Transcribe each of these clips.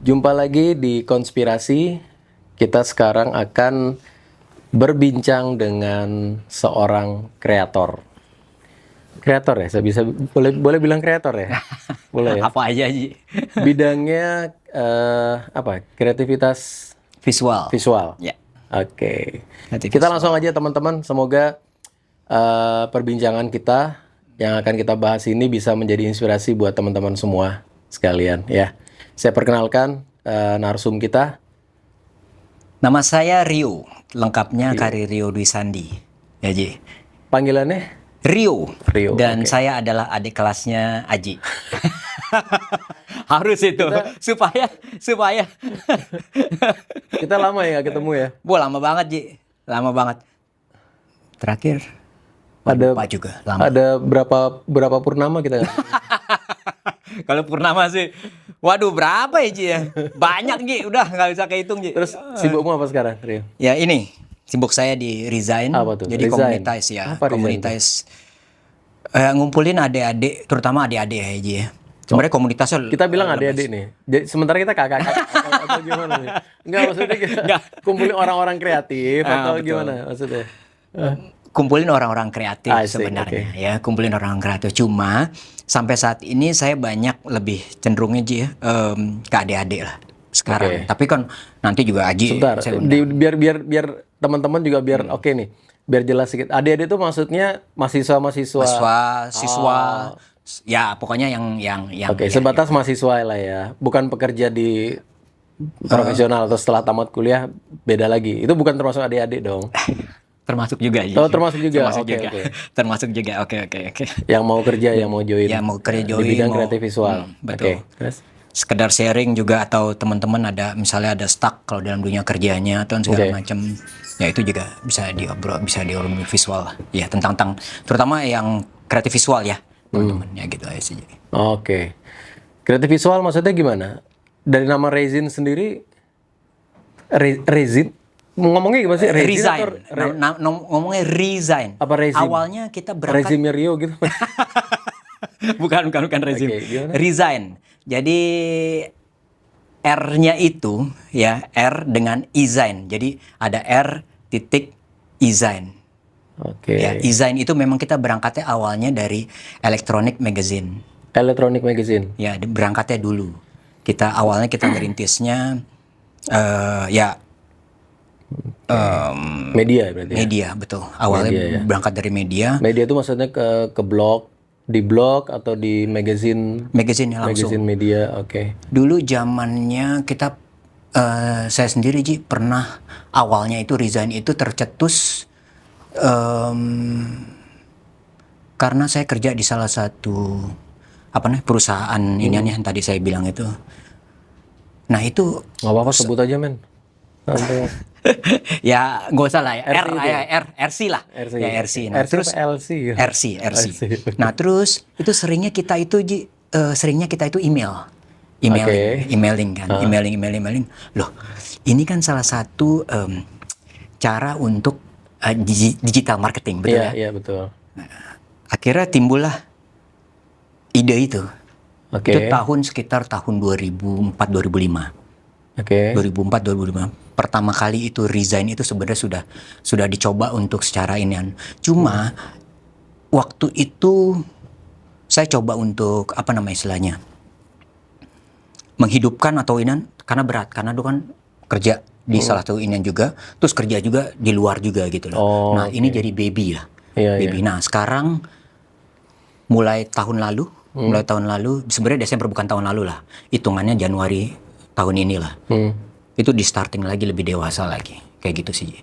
Jumpa lagi di Konspirasi. Kita sekarang akan berbincang dengan seorang kreator. Kreator ya, saya bisa boleh bilang kreator ya? Boleh ya. Apa aja Ji? Bidangnya apa? Kreativitas Visual. visual. Ya. Oke. Kreatif Kita visual. langsung aja teman-teman. Semoga perbincangan kita yang akan kita bahas ini bisa menjadi inspirasi buat teman-teman semua sekalian ya. Saya perkenalkan narsum kita. Nama saya Rio, lengkapnya Kari Rio Dwi Sandi. Ya Ji. Panggilannya Rio. Rio, Dan oke. saya adalah adik kelasnya Aji. Harus itu supaya kita lama ya nggak ketemu ya. lama banget Ji. Lama banget. Terakhir Ada lupa juga lama. ada berapa purnama kita nggak ketemu? Kalau purnama sih, waduh berapa ya Ji ya? Banyak Ji, udah nggak bisa kehitung Ji. Terus sibukmu apa sekarang, Rio? Ya ini sibuk saya di Resign. Apa tuh? Jadi Resign? komunitas ya, Apa Resign komunitas ngumpulin adik-adik, terutama adik-adik ya Ji ya. Sebenarnya komunitasnya Kita bilang adik-adik nih. Jadi, sementara kita kakak atau gimana nih? Enggak, maksudnya kita kumpulin orang-orang kreatif atau betul. gimana maksudnya? kumpulin orang-orang kreatif I see, sebenarnya ya, kumpulin orang kreatif. Cuma sampai saat ini saya banyak lebih cenderungnya Ji ya, ke adik-adik lah sekarang. Oke. Tapi kan nanti juga Aji Sebentar, saya undang. biar teman-teman juga biar oke nih. Biar jelas sedikit. Adik-adik itu maksudnya mahasiswa-mahasiswa. Siswa, ya pokoknya yang Oke, ya, sebatas mahasiswa lah ya. Bukan pekerja di profesional atau setelah tamat kuliah beda lagi. Itu bukan termasuk adik-adik dong. termasuk juga Ji. Oh, termasuk juga. Termasuk Oke, juga. oke. Termasuk juga. Oke. Yang mau kerja, yang mau join. Ya, mau kerja di join, bidang mau- kreatif visual. betul. Oke. Terus? Sekedar sharing juga, atau teman-teman ada misalnya ada stuck kalau dalam dunia kerjanya atau segala Oke. macam, ya itu juga bisa diobrol, bisa diobrolin visual lah ya, tentang terutama yang kreatif visual ya teman-teman ya, gitu aja sih. Oke. Kreatif visual maksudnya gimana? Dari nama Resin sendiri, Resin? Ngomongnya gimana sih? Resin Resign. atau Ngomongnya resign. apa rezim? Awalnya kita berangkat Rezimnya Rio gitu. bukan rezim. Oke, gimana? Resign. Jadi R-nya itu ya R dengan design. Jadi ada R titik design. Oke. Ya, design itu memang kita berangkatnya awalnya dari Electronic Magazine. Electronic Magazine. Ya, berangkatnya dulu. Awalnya kita ngerintisnya ya Media berarti. Ya? media, betul. Awalnya Media, ya. berangkat dari media, Media itu maksudnya ke blog, di blog atau di magazine magazine langsung. magazine media. Oke. Dulu zamannya kita saya sendiri Ji pernah awalnya itu resign itu tercetus karena saya kerja di salah satu perusahaan iniannya yang tadi saya bilang itu. Nah itu Nggak apa-apa sebut aja men. Santai. ya nggak usah lah ya, RC itu ya? RC lah. RC. Ya RC. Nah, RC terus apa LC ya? RC. Nah terus itu seringnya kita itu Ji, emailing kan, emailing. Loh, ini kan salah satu cara untuk digital marketing, betul Iya, ya? iya betul. Akhirnya timbullah ide itu. Oke. Itu sekitar tahun 2004-2005. Oke. 2004-2005. Pertama kali itu resign itu sebenarnya sudah dicoba untuk secara inian. Cuma waktu itu saya coba untuk istilahnya menghidupkan atau inian, karena berat, karena dulu kan kerja di salah satu inian juga, terus kerja juga di luar juga gitu loh. Oh, nah ini jadi baby lah. Iya, Baby. Nah sekarang mulai tahun lalu sebenarnya Desember bukan tahun lalu lah, hitungannya Januari tahun ini lah. Itu di starting lagi lebih dewasa lagi, kayak gitu sih.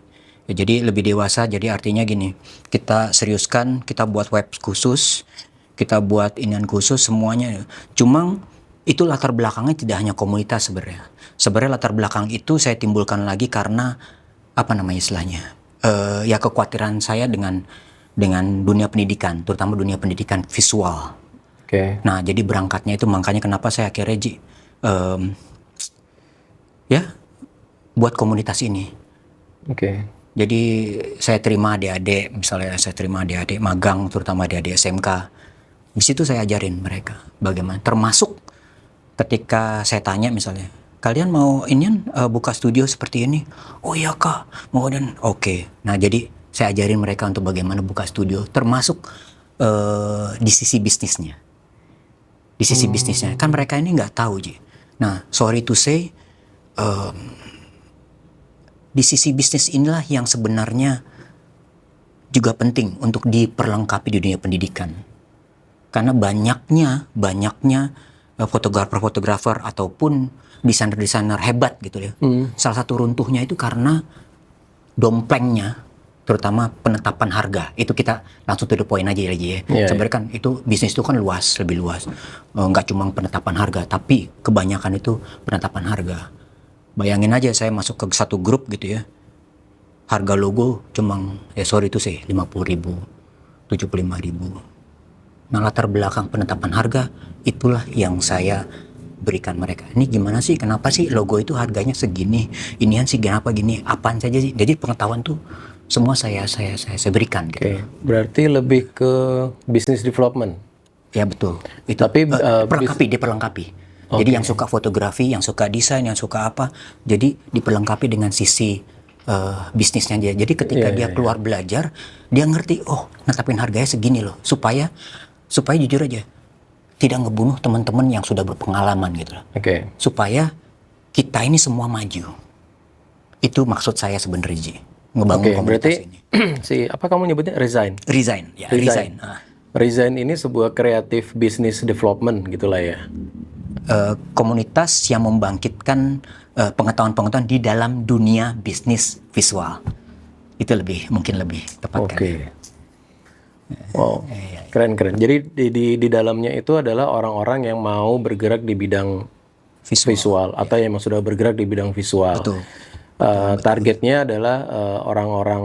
Ya, jadi lebih dewasa, jadi artinya gini, kita seriuskan, kita buat web khusus, kita buat inian khusus semuanya. Cuma itu latar belakangnya tidak hanya komunitas sebenarnya. Sebenarnya latar belakang itu saya timbulkan lagi karena istilahnya, ya kekhawatiran saya dengan dunia pendidikan, terutama dunia pendidikan visual. Oke. Nah, jadi berangkatnya itu makanya kenapa saya akhirnya buat komunitas ini. Oke. Jadi saya terima adik-adik, misalnya saya terima adik-adik magang, terutama adik-adik SMK. Di situ saya ajarin mereka bagaimana, termasuk ketika saya tanya misalnya, kalian mau buka studio seperti ini? Oh iya kak, mau dan oke. Nah jadi saya ajarin mereka untuk bagaimana buka studio, termasuk di sisi bisnisnya. Di sisi bisnisnya, kan mereka ini nggak tahu Ji. Nah sorry to say, di sisi bisnis inilah yang sebenarnya juga penting untuk diperlengkapi di dunia pendidikan. Karena banyaknya fotografer ataupun desainer-desainer hebat gitu ya. Salah satu runtuhnya itu karena domplengnya, terutama penetapan harga. Itu kita langsung to the point aja ya. Yeah, sebenarnya kan itu bisnis itu kan luas, lebih luas. Nggak cuma penetapan harga, tapi kebanyakan itu penetapan harga. Bayangin aja saya masuk ke satu grup gitu ya. Harga logo cuma sorry itu sih 50.000, 75.000. Nah latar belakang penetapan harga itulah yang saya berikan mereka. Ini gimana sih? Kenapa sih logo itu harganya segini? Inian sih kenapa gini? Apaan saja sih? Jadi pengetahuan tuh semua saya berikan. Gitu. Berarti lebih ke business development. Ya betul. Itu Tapi diperlengkapi. Jadi yang suka fotografi, yang suka desain, yang suka apa, jadi diperlengkapi dengan sisi bisnisnya dia. Jadi ketika dia keluar belajar, dia ngerti, oh netapin harganya segini loh, supaya jujur aja tidak ngebunuh teman-teman yang sudah berpengalaman gitu loh. Supaya kita ini semua maju. Itu maksud saya sebenarnya Ji, ngebangun komunitas ini. Si apa kamu nyebutnya resign? Resign. Resign ini sebuah kreatif business development gitulah ya. Komunitas yang membangkitkan pengetahuan-pengetahuan di dalam dunia bisnis visual. Itu mungkin lebih tepat kan. Wow, keren. Jadi di dalamnya itu adalah orang-orang yang mau bergerak di bidang visual atau yang sudah bergerak di bidang visual. Betul. Targetnya adalah orang-orang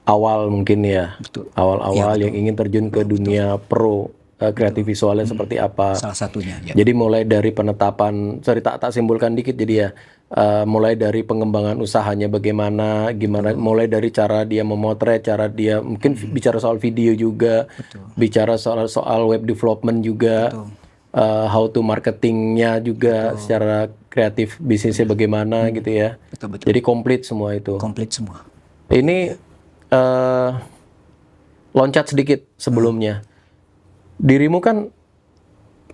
awal mungkin ya, awal-awal yang ingin terjun ke dunia pro kreatif visualnya seperti apa. Salah satunya. Ya. Jadi mulai dari penetapan, tak simpulkan dikit jadi ya. Mulai dari pengembangan usahanya bagaimana, mulai dari cara dia memotret, cara dia mungkin bicara soal video juga, bicara soal web development juga, how to marketingnya juga, secara kreatif bisnisnya bagaimana gitu ya. Betul. Jadi komplit semua itu. Komplit semua. Ini loncat sedikit sebelumnya. Dirimu kan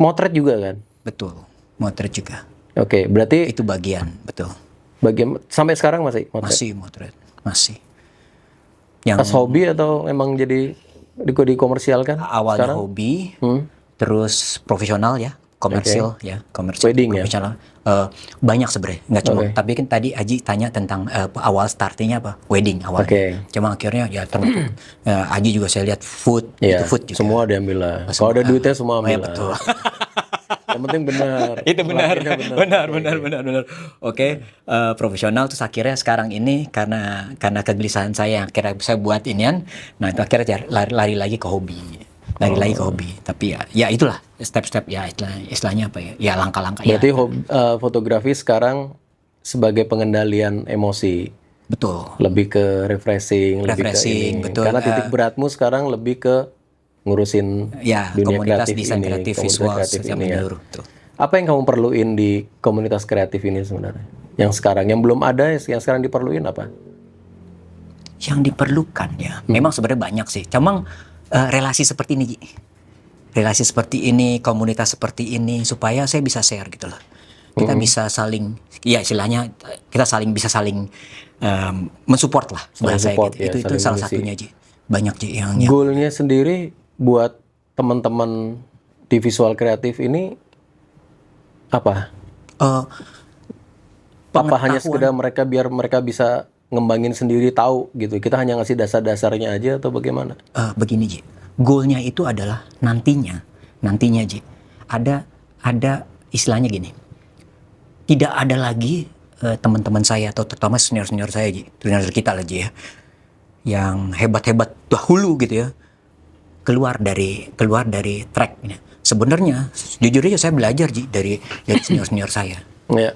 motret juga kan? Betul, motret juga. Oke, berarti itu bagian, betul. Sampai sekarang masih motret? Masih motret, masih. Pas hobi atau emang jadi dikomersialkan? Awalnya sekarang? Hobi, terus profesional ya, komersil ya, komersil. Wedding profesional. Banyak sebenarnya, nggak cuma. Tapi kan tadi Aji tanya tentang awal startingnya apa, wedding awal. Cuma akhirnya ya termasuk Aji juga saya lihat food, itu food juga. Semua diambil lah. Kalau ada duitnya semua ambil lah. Betul. Yang penting benar. Itu benar. Oke, profesional terus akhirnya sekarang ini karena kegelisahan saya akhirnya saya buat inian. Nah itu akhirnya lari lagi ke hobi. Lagi ke hobi. Tapi ya itulah step-step ya istilahnya apa ya? Ya langkah-langkah. Berarti fotografi sekarang sebagai pengendalian emosi. Betul. Lebih ke refreshing, lebih ke ini. Betul. Karena titik beratmu sekarang lebih ke ngurusin dunia komunitas kreatif desain ini, kreatif komunitas visual kreatif secara ini ya. menyeluruh. Apa yang kamu perluin di komunitas kreatif ini sebenarnya? Yang sekarang, yang belum ada, yang sekarang diperluin apa? Yang diperlukan ya, memang sebenarnya banyak sih. Cuma relasi seperti ini, relasi seperti ini, komunitas seperti ini, supaya saya bisa share gitu loh. Kita bisa saling, ya istilahnya kita bisa saling mensupport lah bahasa gitu. Ya, itu salah satunya aja. Banyak sih yang goalnya sendiri buat teman-teman di visual kreatif ini apa? Apa hanya sekedar biar mereka bisa ngembangin sendiri tahu gitu. Kita hanya ngasih dasar-dasarnya aja atau bagaimana? Begini Ji, goalnya itu adalah nantinya Ji ada istilahnya gini. Tidak ada lagi teman-teman saya atau terutama senior saya Ji, senior kita lah Ji ya, yang hebat-hebat dahulu gitu ya, keluar dari track ini. Sebenarnya jujur aja saya belajar Ji dari senior saya. Ya.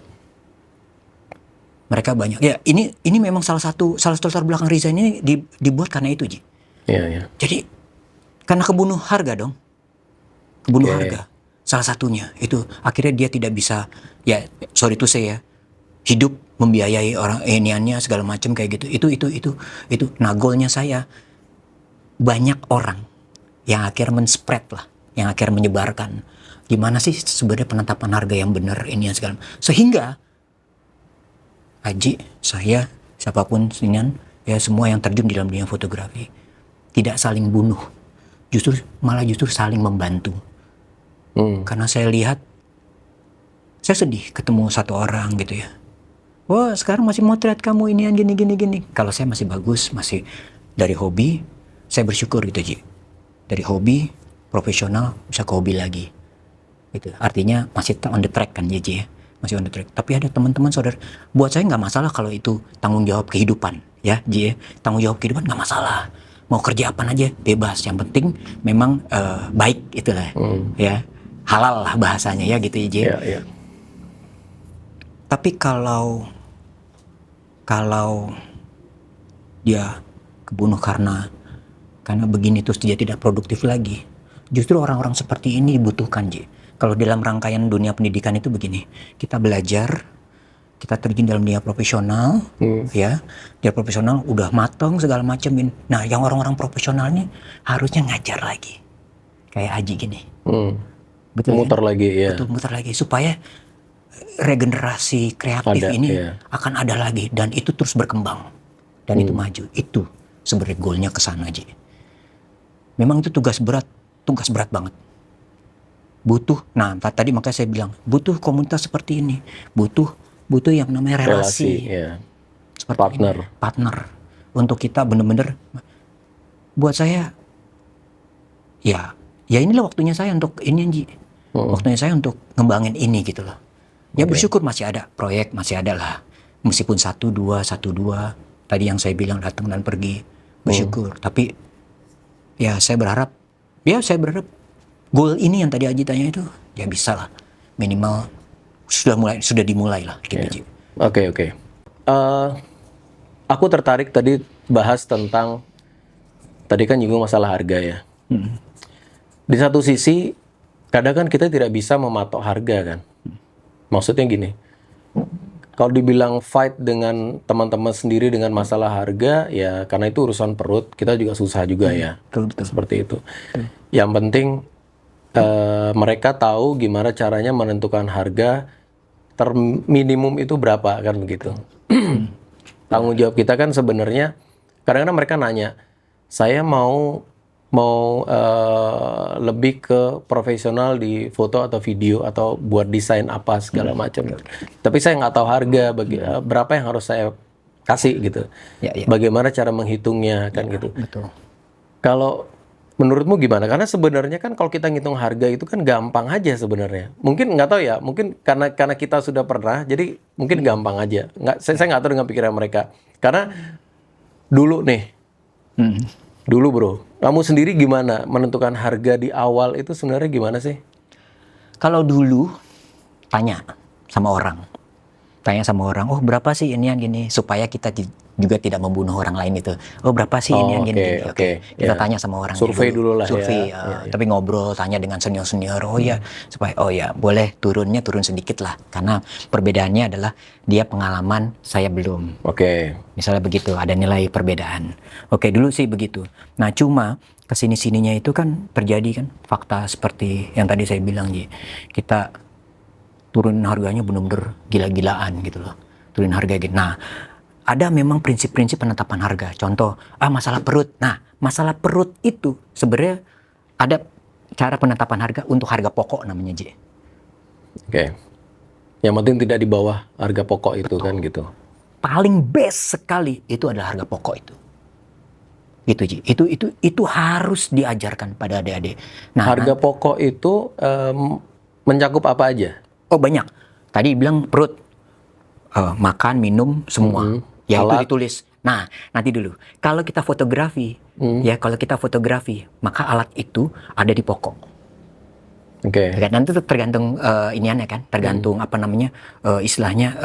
Mereka banyak. Ya, ini memang salah satu latar belakang resign ini dibuat karena itu, Ji. Iya. Jadi karena kebunuh harga dong. Kebunuh harga. salah satunya itu akhirnya dia tidak bisa, ya sorry to say ya, hidup membiayai orang iniannya segala macam kayak gitu. Itu nah goalnya saya, banyak orang yang akhirnya men-spread lah, yang akhirnya menyebarkan gimana sih sebenarnya penetapan harga yang benar ini segala, sehingga Aji, saya, siapapun inian, ya semua yang terjun di dalam dunia fotografi tidak saling bunuh, malah justru saling membantu. Karena saya lihat, saya sedih ketemu satu orang gitu ya. Wah, sekarang masih motret kamu ini yang gini. Kalau saya masih bagus, masih dari hobi, saya bersyukur gitu Ji. Dari hobi, profesional, bisa ke hobi lagi. Gitu. Artinya masih on the track kan Ji ya. Masih on the track. Tapi ada teman-teman saudara, buat saya nggak masalah kalau itu tanggung jawab kehidupan. Ya Ji ya, tanggung jawab kehidupan nggak masalah. Mau kerja apa aja, bebas. Yang penting memang baik itulah. Ya, halal lah bahasanya ya gitu ya Ji. Yeah. Tapi kalau dia kebunuh karena begini terus dia tidak produktif lagi, justru orang-orang seperti ini dibutuhkan Ji. Kalau dalam rangkaian dunia pendidikan itu begini, kita belajar, kita terjun dalam dunia profesional, ya, dia profesional udah matang segala macam. Nah, yang orang-orang profesional ini harusnya ngajar lagi, kayak Haji gini, betul muter kan? lagi ya. Betul, muter lagi supaya regenerasi kreatif ini akan ada lagi, dan itu terus berkembang dan itu maju. Itu sebenarnya goalnya ke sana aja. Memang itu tugas berat banget. Butuh, nah tadi makanya saya bilang butuh komunitas seperti ini, butuh yang namanya relasi seperti partner untuk kita bener-bener. Buat saya ya inilah waktunya saya untuk ini Ji. Waktunya saya untuk ngembangin ini gitu loh. Ya bersyukur masih ada proyek, masih ada lah. Meskipun satu dua tadi yang saya bilang datang dan pergi, bersyukur. Tapi ya saya berharap goal ini yang tadi Aji tanya itu ya bisa lah, minimal sudah dimulai lah gitu. Oke. Aku tertarik tadi bahas tentang tadi kan juga masalah harga ya. Di satu sisi kadang kan kita tidak bisa mematok harga kan. Maksudnya gini, kalau dibilang fight dengan teman-teman sendiri dengan masalah harga, ya karena itu urusan perut, kita juga susah juga ya. Betul. Seperti itu. Yang penting mereka tahu gimana caranya menentukan harga terminimum itu berapa kan begitu. Tanggung jawab kita kan sebenarnya kadang-kadang mereka nanya, saya mau lebih ke profesional di foto atau video atau buat desain apa segala macam. Tapi saya nggak tahu harga berapa yang harus saya kasih gitu. Bagaimana cara menghitungnya kan gitu. Betul. Kalau menurutmu gimana? Karena sebenarnya kan kalau kita ngitung harga itu kan gampang aja sebenarnya. Mungkin nggak tahu ya. Mungkin karena kita sudah pernah, jadi mungkin gampang aja. Saya nggak tahu dengan pikiran mereka. Karena dulu nih. Dulu bro, kamu sendiri gimana menentukan harga di awal itu sebenarnya gimana sih? Kalau dulu tanya sama orang, oh berapa sih ini yang gini, supaya kita juga tidak membunuh orang lain itu. Oh berapa sih ini yang gini? Oke. Kita tanya sama orang. Survei dulu lah ya. Tapi ngobrol, tanya dengan senior. Oh ya, supaya boleh turun sedikit lah, karena perbedaannya adalah dia pengalaman, saya belum. Misalnya begitu, ada nilai perbedaan. Dulu sih begitu. Nah cuma kesini-sininya itu kan terjadi kan fakta seperti yang tadi saya bilang Ji. Kita turun harganya benar-benar gila-gilaan gitu loh. Turun harga gitu. Nah, ada memang prinsip-prinsip penetapan harga. Contoh, masalah perut. Nah, masalah perut itu sebenarnya ada cara penetapan harga untuk harga pokok namanya Ji. Yang penting tidak di bawah harga pokok itu. Betul. Kan gitu. Paling best sekali itu adalah harga pokok itu. Gitu Ji. Itu harus diajarkan pada adik-adik. Nah, harga pokok itu mencakup apa aja? Banyak. Tadi bilang perut, makan, minum, semua. Ya itu ditulis. Nah, nanti dulu. Kalau kita fotografi, maka alat itu ada di pokok. Nanti itu tergantung iniannya kan, tergantung istilahnya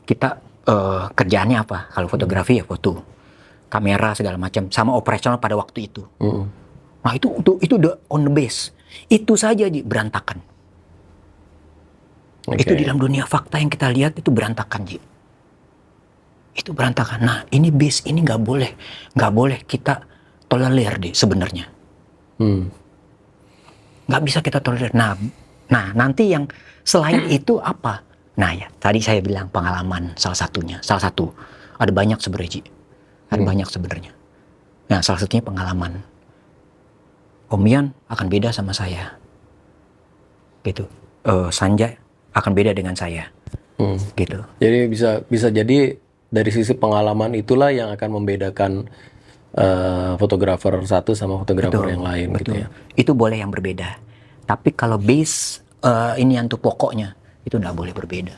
kita kerjaannya apa. Kalau fotografi ya foto, kamera segala macam, sama operasional pada waktu itu. Nah itu udah on the base. Itu saja berantakan. Itu di dalam dunia fakta yang kita lihat itu berantakan, Ji. Itu berantakan. Nah, ini base ini nggak boleh kita tolerir deh sebenarnya. Nggak bisa kita tolerir. Nah, nanti yang selain itu apa? Nah ya, tadi saya bilang pengalaman salah satu. Ada banyak sebenarnya, Ji. Ada banyak sebenarnya. Nah, salah satunya pengalaman. Om Ian akan beda sama saya. Gitu. Sanjay akan beda dengan saya. Gitu. Jadi bisa jadi dari sisi pengalaman itulah yang akan membedakan fotografer satu sama fotografer yang lain gitu ya. Itu boleh yang berbeda. Tapi kalau base ini yang tuh pokoknya itu nggak boleh berbeda.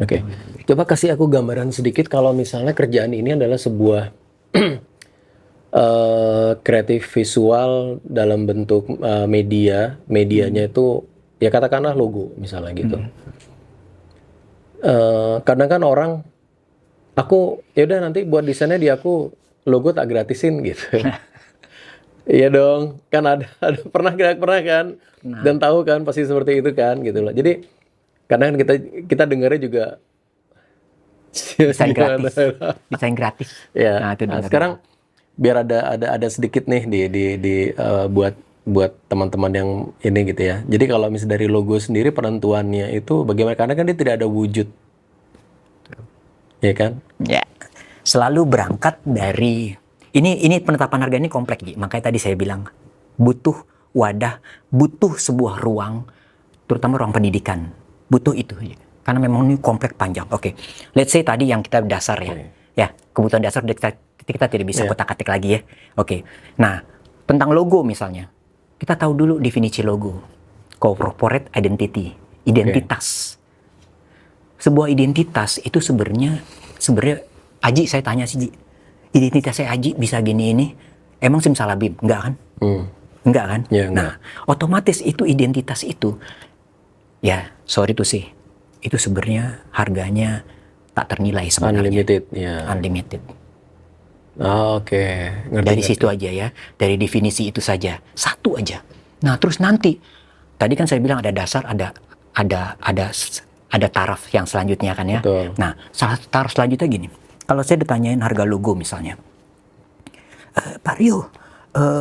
Oke. Coba kasih aku gambaran sedikit kalau misalnya kerjaan ini adalah sebuah kreatif visual dalam bentuk medianya itu ya katakanlah logo misalnya gitu. Kadang kan orang aku ya udah nanti buat desainnya di aku logo tak gratisin gitu. Iya dong, kan ada pernah kan dan tahu kan pasti seperti itu kan gitu loh. Jadi kadang kita dengarnya juga Desain gratis. Desain gratis. Ya. Nah, itu sekarang biar ada sedikit nih buat teman-teman yang ini gitu ya. Jadi kalau misalnya dari logo sendiri penentuannya itu bagaimana? Karena kan dia tidak ada wujud. Ya kan? Ya. Selalu berangkat dari ini penetapan harga ini kompleks, Ji. Makanya tadi saya bilang butuh wadah, butuh sebuah ruang, terutama ruang pendidikan. Butuh itu, Ji. Karena memang ini kompleks panjang. Oke. Let's say tadi yang kita dasar ya. Ya, kebutuhan dasar kita tidak bisa kotak-katik lagi ya. Oke. Nah, tentang logo misalnya. Kita tahu dulu definisi logo. Corporate identity, identitas. Sebuah identitas itu sebenarnya Aji, saya tanya sih, Ji. Identitas saya Aji bisa gini ini. Emang simsalabim? Enggak kan? Enggak kan? Ya, enggak. Nah, otomatis itu identitas itu, ya sorry to say, itu sebenarnya harganya tak ternilai sebenarnya. Unlimited, ya. Unlimited. Oke. Dari situ aja ya, dari definisi itu saja, satu aja. Nah, terus nanti, tadi kan saya bilang ada dasar, ada taraf yang selanjutnya kan ya. Betul. Nah, taraf selanjutnya gini. Kalau saya ditanyain harga logo misalnya, Pak Rio,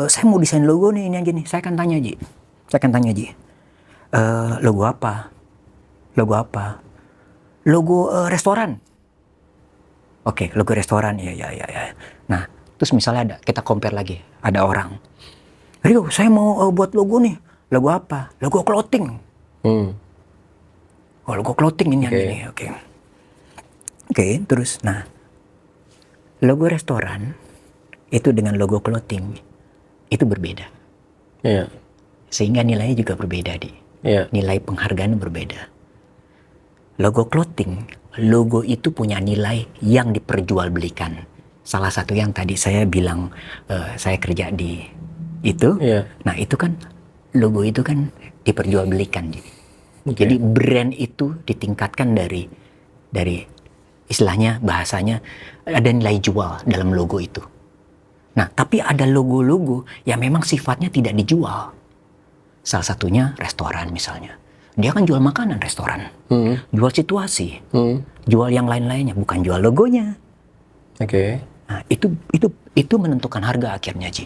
saya mau desain logo nih ini aja nih. Saya akan tanya Ji. Logo apa? Logo restoran. Oke, logo restoran. Ya. Nah, terus misalnya kita compare lagi. Ada orang, Rio, saya mau buat logo nih. Logo apa? Logo clothing. Oh, logo clothing ini yang ini. Oke, terus nah, logo restoran itu dengan logo clothing itu berbeda. Iya. Sehingga nilainya juga berbeda, Di. Iya. Nilai penghargaan berbeda. Logo clothing, logo itu punya nilai yang diperjualbelikan. Salah satu yang tadi saya bilang saya kerja di itu. Iya. Nah, itu kan logo itu kan diperjualbelikan, Jadi brand itu ditingkatkan dari istilahnya bahasanya ada nilai jual dalam logo itu. Nah, tapi ada logo-logo yang memang sifatnya tidak dijual. Salah satunya restoran misalnya. Dia kan jual makanan restoran, jual situasi, jual yang lain-lainnya, bukan jual logonya. Oke. Nah, itu menentukan harga akhirnya, Ji.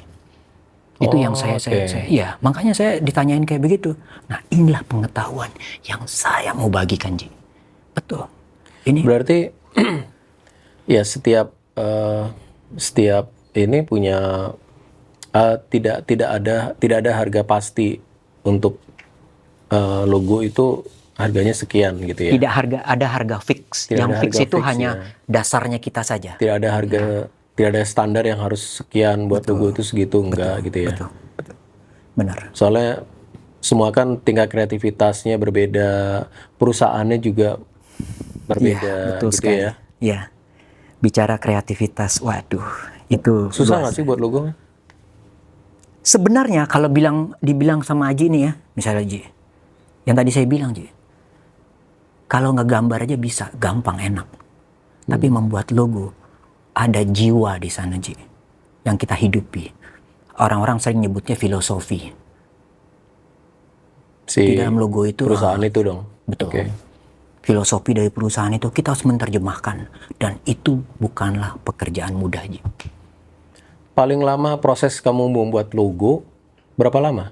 Itu yang saya ya, makanya saya ditanyain kayak begitu. Nah, inilah pengetahuan yang saya mau bagikan, Ji. Betul. Ini Berarti ya setiap ini punya tidak ada harga pasti untuk logo itu harganya sekian gitu ya. tidak ada harga fix. Tidak Yang ada fix harga itu fix, hanya ya. dasarnya kita saja. Tidak ada harga, tidak ada standar yang harus sekian buat logo itu segitu enggak gitu ya. Betul. Benar. Soalnya semua kan tingkat kreativitasnya berbeda, perusahaannya juga berbeda Iya, betul gitu sekali. ya. Iya. Bicara kreativitas, waduh, itu Susah luas. nggak sih buat logo? Sebenarnya kalau dibilang sama Aji nih ya, misalnya Ji, yang tadi saya bilang Ji, kalau ngegambar aja bisa, gampang, enak. Tapi membuat logo, ada jiwa di sana Ji, yang kita hidupi. Orang-orang sering nyebutnya filosofi. Si Di dalam logo itu perusahaan itu dong. Betul. Oke. Filosofi dari perusahaan itu kita harus menerjemahkan, dan itu bukanlah pekerjaan mudah, Ji. Paling lama proses kamu membuat logo berapa lama?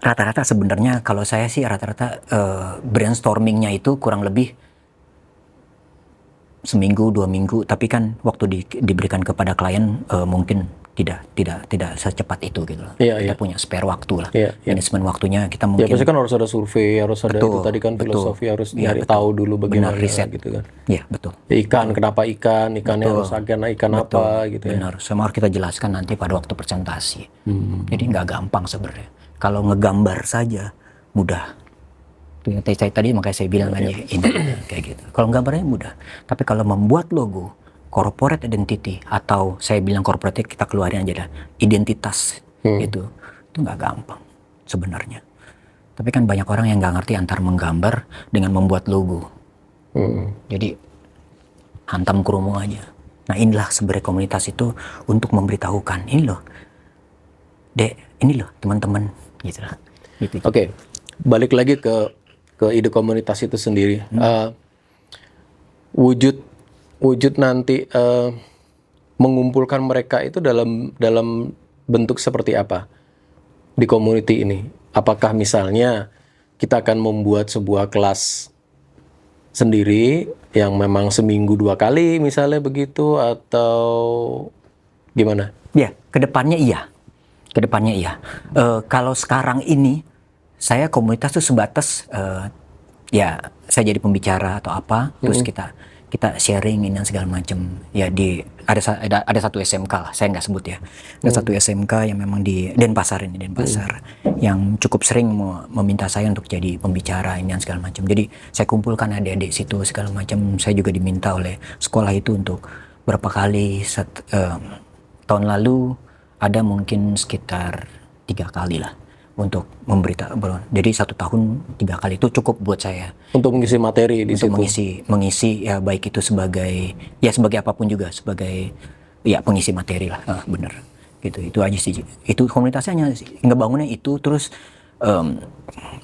Rata-rata sebenarnya kalau saya sih rata-rata brainstormingnya itu kurang lebih seminggu 2 minggu, tapi kan waktu diberikan kepada klien mungkin tidak secepat itu gitu loh. Iya, Kita iya. punya spare waktu lah. Iya, iya. Manajemen waktunya kita Ya mungkin pasti kan harus ada survei, harus ada itu tadi kan betul. filosofi, harus Iya, nyari betul. tahu dulu bagaimana Benar, riset. gitu kan. ya betul. Ya, ikan, kenapa ikan? Ikannya Betul. harus karena ikan apa gitu ya. Benar, semua harus kita jelaskan nanti pada waktu presentasi. Jadi nggak gampang sebenarnya. Kalau ngegambar saja mudah. Itu yang tadi makanya saya bilang aja ini kayak gitu. Kalau gambarnya mudah, tapi kalau membuat logo, corporate identity, atau saya bilang corporate kita keluarin aja dah identitas itu nggak gampang sebenarnya. Tapi kan banyak orang yang nggak ngerti antar menggambar dengan membuat logo. Jadi hantam kerumuh aja. Nah inilah sebenarnya komunitas itu untuk memberitahukan, ini loh, Dek, ini loh teman-teman, gitu lah. Gitu. Oke, balik lagi ke ide komunitas itu sendiri. Wujud nanti mengumpulkan mereka itu dalam bentuk seperti apa di community ini? Apakah misalnya kita akan membuat sebuah kelas sendiri yang memang seminggu 2 kali misalnya begitu, atau gimana? Ya, kedepannya iya. Kalau sekarang ini saya komunitas tuh sebatas ya saya jadi pembicara atau apa, terus kita sharing ini dan segala macam. Ya ada satu SMK lah, saya nggak sebut ya. Ada satu SMK yang memang di Denpasar yang cukup sering meminta saya untuk jadi pembicara ini dan segala macam. Jadi saya kumpulkan adik-adik situ segala macam. Saya juga diminta oleh sekolah itu untuk berapa kali tahun lalu ada mungkin sekitar 3 kali lah untuk memberitahu. Jadi 1 tahun 3 kali itu cukup buat saya Untuk mengisi materi di situ. untuk mengisi ya, baik itu sebagai apapun juga, sebagai ya pengisi materi lah. Bener gitu, itu aja sih. Itu komunitasnya hanya ngebangunnya itu, terus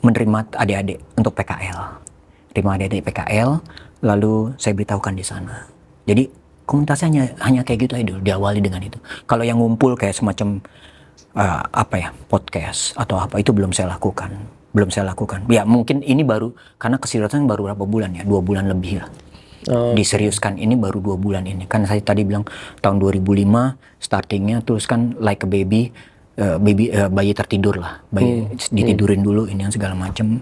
menerima adik-adik untuk PKL, terima adik-adik PKL, lalu saya beritahukan di sana. Jadi komunitasnya hanya kayak gitu aja dulu, diawali dengan itu. Kalau yang ngumpul kayak semacam podcast atau apa, itu belum saya lakukan. Ya mungkin ini baru, karena keseriusan baru berapa bulan ya, 2 bulan lebih lah. Diseriuskan ini baru 2 bulan ini. Kan saya tadi bilang tahun 2005 startingnya, terus kan like a baby, bayi tertidur lah, ditidurin dulu ini yang segala macam.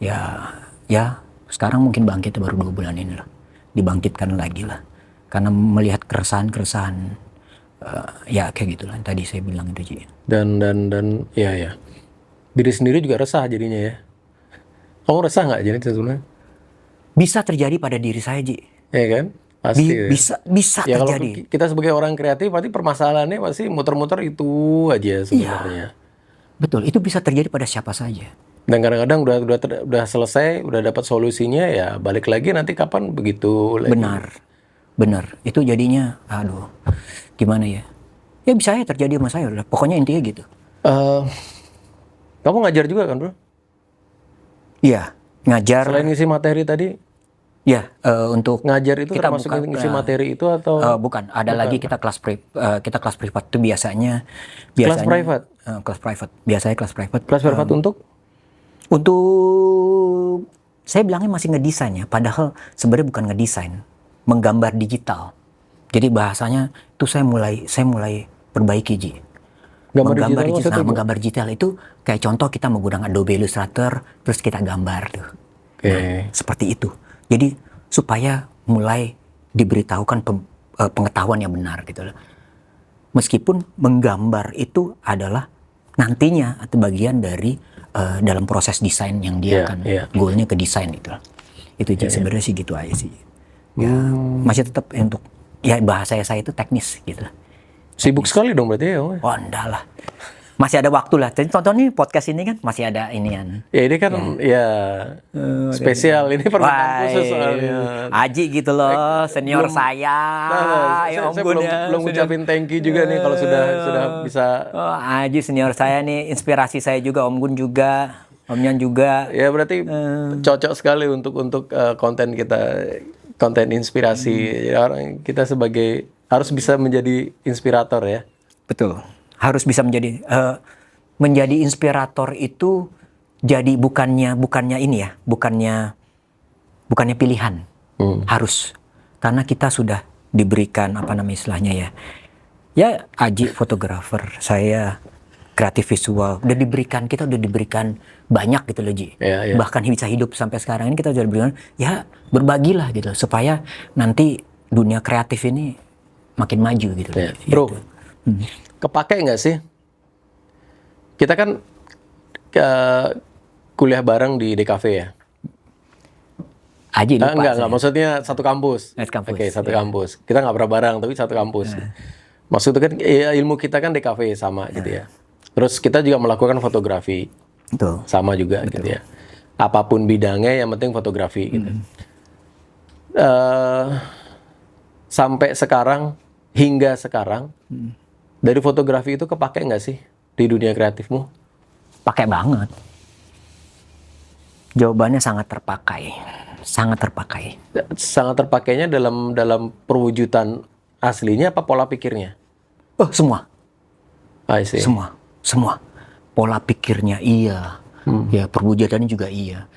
Ya sekarang mungkin bangkit baru 2 bulan ini lah, dibangkitkan lagi lah, karena melihat keresahan ya kayak gitulah tadi saya bilang itu, Ji. Dan ya diri sendiri juga resah jadinya ya. Kamu resah nggak jadi sebenarnya? Bisa terjadi pada diri saya, Ji. Ya kan? Pasti ya. Bisa Ya kalau terjadi. kita sebagai orang kreatif pasti permasalahannya pasti muter-muter itu aja sebenarnya. Betul, itu bisa terjadi pada siapa saja. Dan kadang-kadang udah selesai, udah dapat solusinya, ya balik lagi nanti kapan begitu lagi. Benar. Itu jadinya, aduh, gimana ya? Ya bisa aja terjadi sama saya, udah. Pokoknya intinya gitu. Kamu ngajar juga kan, Bro? Iya, ngajar. Selain ngisi materi tadi, Ya, untuk ngajar itu kita termasuk buka, ngisi materi itu atau bukan, ada lagi kita kelas privat itu biasanya kelas private? Kelas private. Biasanya kelas private. Kelas private untuk saya bilangnya masih ngedesain ya, padahal sebenarnya bukan ngedesain, menggambar digital. Jadi bahasanya itu saya mulai perbaiki, Ji. gambar digital maksudnya? Menggambar digital itu kayak contoh kita menggunakan Adobe Illustrator, terus kita gambar tuh. Oke. Nah, seperti itu. Jadi supaya mulai diberitahukan pengetahuan yang benar gitu loh. Meskipun menggambar itu adalah nantinya atau bagian dari dalam proses desain yang dia akan goalnya ke desain itu. Itu sebenarnya sih gitu aja sih. Ya masih tetap untuk ya bahasa saya itu teknis gitu. Sibuk sekali dong berarti ya, Om? Oh enggak lah. Masih ada waktu lah. Jadi tonton nih podcast ini kan masih ada inian. Ya ini kan ya spesial, ini permintaan khusus soalnya. Aji gitu loh, senior Belum- saya. Saya Om Gun ya, belum senior. ngucapin thank you juga nih kalau sudah bisa. Oh, Aji senior saya nih, inspirasi saya juga, Om Gun juga, Om Yan juga. Ya berarti cocok sekali untuk konten kita, konten inspirasi. Ya, orang kita sebagai harus bisa menjadi inspirator ya. Betul. Harus bisa menjadi inspirator itu jadi bukannya ini ya, bukannya pilihan. Harus. Karena kita sudah diberikan apa namanya istilahnya ya. Ya, Aji fotografer, saya kreatif visual, kita udah diberikan banyak gitu loh, Ji. Ya, ya. Bahkan bisa hidup sampai sekarang ini kita udah diberikan, ya berbagilah gitu supaya nanti dunia kreatif ini makin maju gitu. Ya. Bro, kepake nggak sih? Kita kan kuliah bareng di DKV ya? Aji lupa. Enggak, maksudnya satu kampus. Satu kampus, Oke, satu kampus. Kita nggak pernah bareng, tapi satu kampus. Maksudnya kan ya, ilmu kita kan DKV sama gitu ya. Terus kita juga melakukan fotografi. Betul. Sama juga gitu ya. Apapun bidangnya, yang penting fotografi gitu. Sampai sekarang, hingga sekarang, dari fotografi itu kepake nggak sih di dunia kreatifmu? Pakai banget. Jawabannya sangat terpakai. Sangat terpakai. Sangat terpakainya dalam perwujudan aslinya apa pola pikirnya? Oh, semua. I see. Semua. Pola pikirnya iya. Ya, perwujudannya juga iya.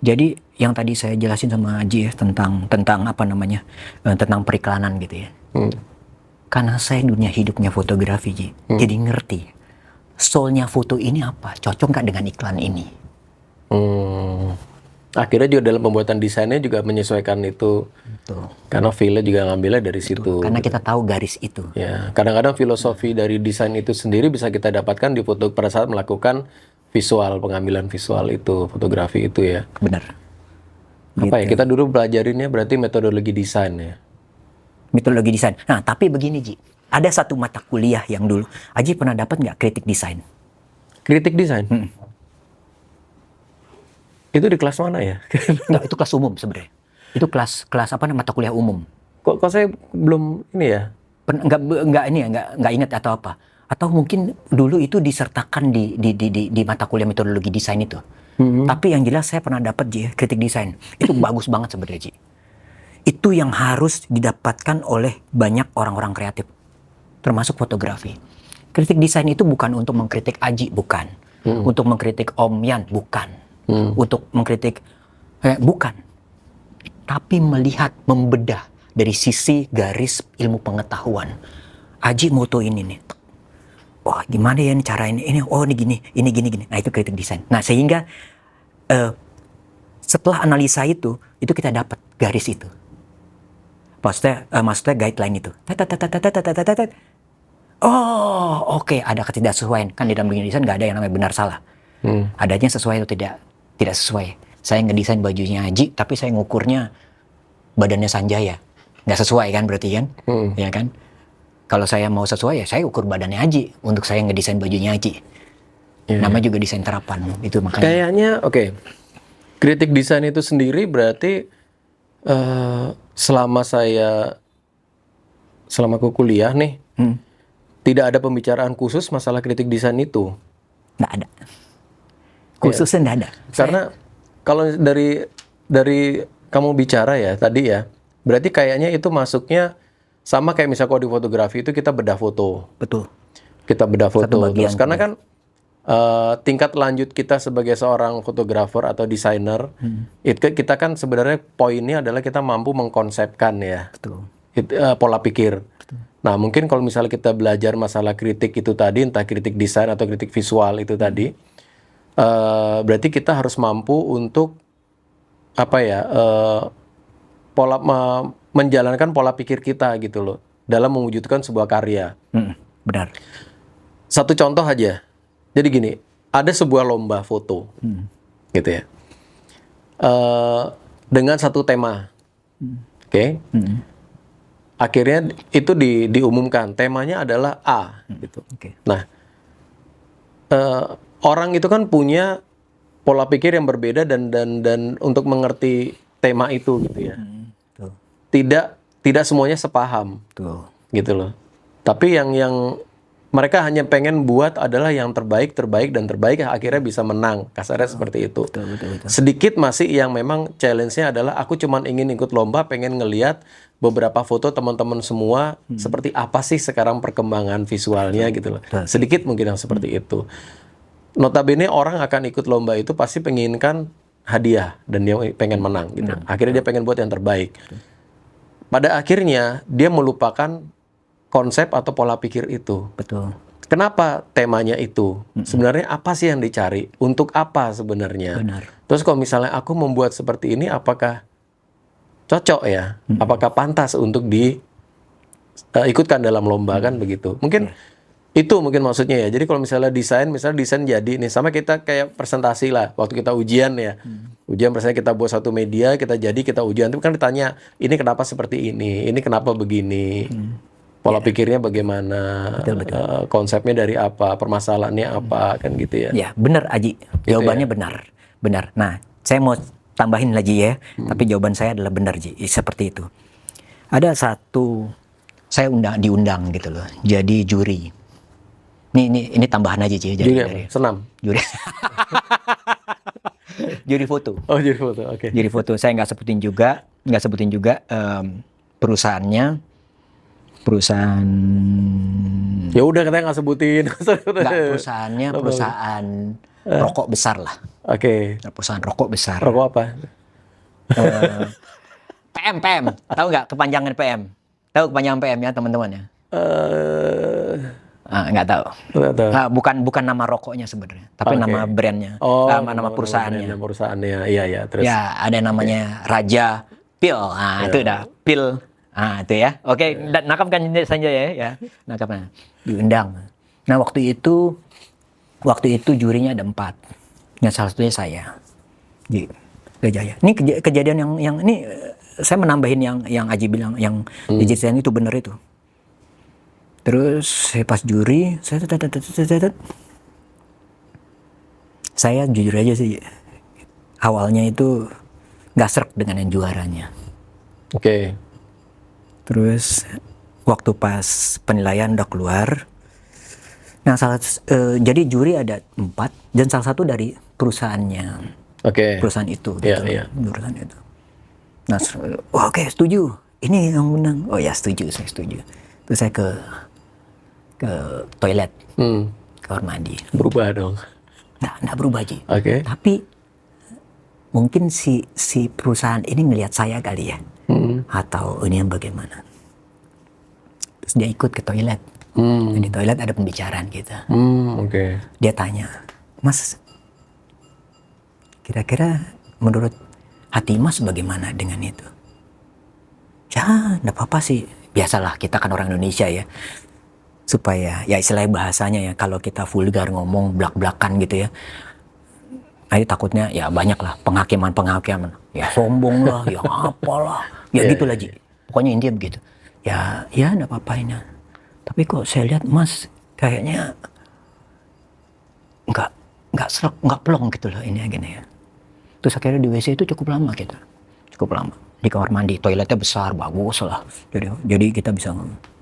Jadi yang tadi saya jelasin sama Aji ya tentang apa namanya? Tentang periklanan gitu ya. Karena saya dunia hidupnya fotografi, Ji. Jadi ngerti. Soulnya foto ini apa? Cocok nggak dengan iklan ini? Akhirnya juga dalam pembuatan desainnya juga menyesuaikan itu. Betul. Karena feel-nya juga ngambilnya dari situ. Karena kita tahu garis itu. Ya, kadang-kadang filosofi dari desain itu sendiri bisa kita dapatkan di foto pada saat melakukan visual, pengambilan visual itu, fotografi itu ya. Benar. Apa ya? Kita dulu belajarinnya berarti metodologi desain ya. Metodologi desain. Nah, tapi begini, Ji. Ada satu mata kuliah yang dulu. Aji pernah dapat nggak kritik desain? Kritik desain? Itu di kelas mana ya? Nggak, itu kelas umum sebenarnya. Itu kelas apa namanya, mata kuliah umum. Kok saya belum ini ya? Nggak ingat atau apa? Atau mungkin dulu itu disertakan di mata kuliah metodologi desain itu. Tapi yang jelas saya pernah dapat, Ji, kritik desain. Itu bagus banget sebenarnya, Ji. Itu yang harus didapatkan oleh banyak orang-orang kreatif, termasuk fotografi. Kritik desain itu bukan untuk mengkritik Aji, bukan. Untuk mengkritik Om Yan, bukan. Untuk mengkritik, bukan. Tapi melihat, membedah dari sisi garis ilmu pengetahuan. Aji moto ini nih. Wah, gimana ya ini cara ini? Oh, ini gini. Nah, itu kritik desain. Nah, sehingga setelah analisa itu kita dapat garis itu. Maksudnya guideline itu. Oh, oke, ada ketidaksesuaian. Kan di dalam dunia desain nggak ada yang namanya benar salah. Adanya sesuai atau tidak sesuai. Saya ngedesain bajunya Aji, tapi saya ngukurnya badannya Sanjaya. Nggak sesuai kan berarti kan? Ya kan? Kalau saya mau sesuai ya saya ukur badannya Aji untuk saya ngedesain bajunya Aji. Namanya juga desain terapan. Itu makanya. Kayaknya oke. Kritik desain itu sendiri berarti selama aku kuliah nih, tidak ada pembicaraan khusus masalah kritik desain itu. Nggak ada. Khususnya nggak ada. Karena kalau dari kamu bicara ya tadi ya, berarti kayaknya itu masuknya sama kayak misalnya kalau di fotografi itu kita bedah foto. Betul. Kita bedah foto. bagian, Terus karena kan tingkat lanjut kita sebagai seorang fotografer atau desainer, itu kita kan sebenarnya poinnya adalah kita mampu mengkonsepkan ya. Betul. Pola pikir. Nah, mungkin kalau misalnya kita belajar masalah kritik itu tadi, entah kritik desain atau kritik visual itu tadi, berarti kita harus mampu untuk menjalankan pola pikir kita gitu loh dalam mewujudkan sebuah karya. Benar. Satu contoh aja. Jadi gini, ada sebuah lomba foto, gitu ya, dengan satu tema, oke? akhirnya itu diumumkan temanya adalah A gitu. Oke. Nah, orang itu kan punya pola pikir yang berbeda dan untuk mengerti tema itu gitu ya. Tuh. Tidak semuanya sepaham Tuh. gitu loh. Tapi yang mereka hanya pengen buat adalah yang terbaik dan terbaik akhirnya bisa menang. Kasarnya seperti itu. Betul. Sedikit masih yang memang challenge-nya adalah aku cuman ingin ikut lomba, pengen ngeliat beberapa foto teman-teman semua seperti apa sih sekarang perkembangan visualnya gitu loh. Sedikit mungkin yang seperti itu. Notabene orang akan ikut lomba itu pasti penginginkan hadiah dan dia pengen menang gitu. Akhirnya dia pengen buat yang terbaik. Pada akhirnya dia melupakan konsep atau pola pikir itu. Betul. Kenapa temanya itu? Sebenarnya apa sih yang dicari? Untuk apa sebenarnya? Benar. Terus kalau misalnya aku membuat seperti ini, apakah cocok ya? Apakah pantas untuk diikutkan dalam lomba kan begitu? Mungkin itu mungkin maksudnya ya. Jadi kalau misalnya desain jadi nih sama kita kayak presentasi lah. Waktu kita ujian ya. Ujian misalnya kita buat satu media, kita ujian. Itu kan ditanya, ini kenapa seperti ini kenapa begini. Pola pikirnya bagaimana, konsepnya dari apa, permasalahannya apa, kan gitu ya. Ya, benar Aji. Jawabannya benar. Nah, saya mau tambahin lagi ya. Tapi jawaban saya adalah benar Ji. Seperti itu. Ada satu, saya diundang gitu loh. Jadi juri. Ini tambahan aja Ji. Jadi dari senam. Juri. Juri foto. Oh, juri foto. Oke. Juri foto. Saya nggak sebutin juga perusahaan. Ya udah katanya nggak sebutin. Nggak, perusahaan rokok besar lah. Oke. Perusahaan rokok besar. Rokok apa? PM. Tahu nggak kepanjangan PM? Tahu kepanjangan PM ya teman-teman ya? Nggak tahu. Bukan nama rokoknya sebenarnya, tapi nama brandnya, nama perusahaannya. Nama perusahaannya, iya. Terus? Ya ada namanya Raja Pil. Itu udah Pil. Itu ya. Oke, nangkapkan saja ya. Nangkapnya. Diundang. Nah waktu itu jurinya ada 4. Yang salah satunya saya. Di Gajaya. Ini kejadian yang ini saya menambahin yang Aji bilang, yang digital itu benar itu. Terus saya pas juri, saya jujur aja sih, awalnya itu nggak srek dengan yang juaranya. Oke. Terus waktu pas penilaian udah keluar, nah jadi juri ada 4 dan salah satu dari perusahaannya. Oke. Perusahaan itu, Iya. Perusahaan itu. Nah, oke, setuju. Ini yang menang. Oh ya setuju, saya setuju. Terus saya ke toilet, kamar mandi. Berubah dong. Nggak berubah Ji. Oke. Tapi mungkin si perusahaan ini ngelihat saya kali ya, atau ini yang bagaimana. Terus dia ikut ke toilet. Dan di toilet ada pembicaraan kita. Oke. Dia tanya, Mas, kira-kira menurut hati Mas bagaimana dengan itu? Ya, nggak apa-apa sih. Biasalah, kita kan orang Indonesia ya. Supaya, ya istilahnya bahasanya ya, kalau kita vulgar ngomong blak-blakan gitu ya. Nanti takutnya ya banyak lah penghakiman. Ya sombong lah, ya apalah. Ya gitu lah Ji. Pokoknya intinya begitu. Ya nggak apa-apa ini. Tapi kok saya lihat Mas kayaknya nggak serak, nggak plong gitu loh ini gini ya. Terus akhirnya di WC itu cukup lama gitu. Di kamar mandi, toiletnya besar, bagus lah. Jadi kita bisa ngomong.